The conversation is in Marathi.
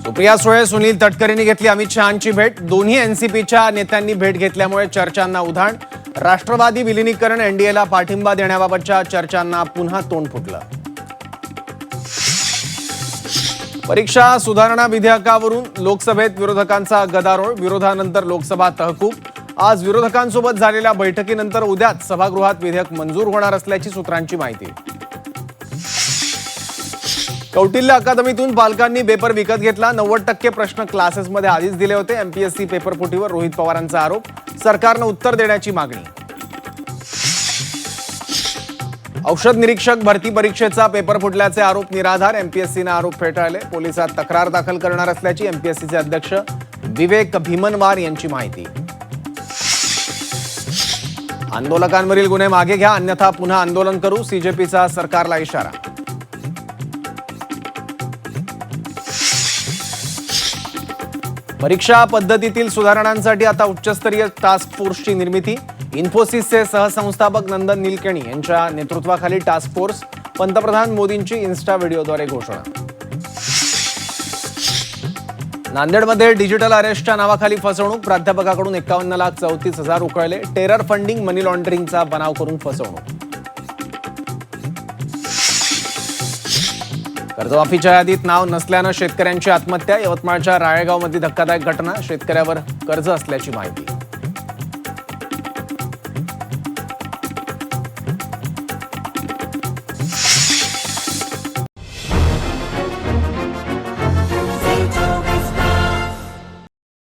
सुप्रिया सुळे, सुनील तटकरेंनी घेतली अमित शहांची भेट। दोन्ही एनसीपीच्या नेत्यांनी भेट घेतल्यामुळे चर्चांना उधाण। राष्ट्रवादी विलीनीकरण एनडीएला पाठिंबा देण्याबाबतच्या चर्चांना पुन्हा तोंड फुटलं। परीक्षा सुधारणा विधेयकावरून लोकसभेत विरोधकांचा गदारोळ। विरोधानंतर लोकसभा तहकूब। आज विरोधकांसोबत झालेल्या बैठकीनंतर उद्याच सभागृहात विधेयक मंजूर होणार असल्याची सूत्रांची माहिती। कौटिल्य अकादमीतून पालकांनी पेपर विकत घेतला। 90% प्रश्न क्लासेसमध्ये आधीच दिले होते। एमपीएससी पेपरफुटीवर रोहित पवारांचा आरोप। सरकारनं उत्तर देण्याची मागणी। औषध निरीक्षक भरती परीक्षेचा पेपर फुटल्याचे आरोप निराधार। एमपीएससीने आरोप फेटाळले। पोलिसात तक्रार दाखल करणार असल्याची एमपीएससीचे अध्यक्ष विवेक भीमनवार यांची माहिती। आंदोलकांवरील गुन्हे मागे घ्या, अन्यथा पुन्हा आंदोलन करू, सीजेपीचा सरकारला इशारा। परीक्षा पद्धतीतील सुधारणांसाठी आता उच्चस्तरीय टास्क फोर्सची निर्मिती। इन्फोसिसचे सहसंस्थापक नंदन निलकेणी यांच्या नेतृत्वाखाली टास्क फोर्स। पंतप्रधान मोदींची इन्स्टा व्हिडिओद्वारे घोषणा। नांदेडमध्ये डिजिटल अरेस्टच्या नावाखाली फसवणूक। प्राध्यापकाकडून 51,34,00,000 उकळले। टेरर फंडिंग, मनी लॉन्ड्रिंगचा बनाव करून फसवणूक। कर्जमाफीच्या यादीत नाव नसल्यानं शेतकऱ्यांची आत्महत्या। यवतमाळच्या राळेगावमध्ये धक्कादायक घटना। शेतकऱ्यावर कर्ज असल्याची माहिती।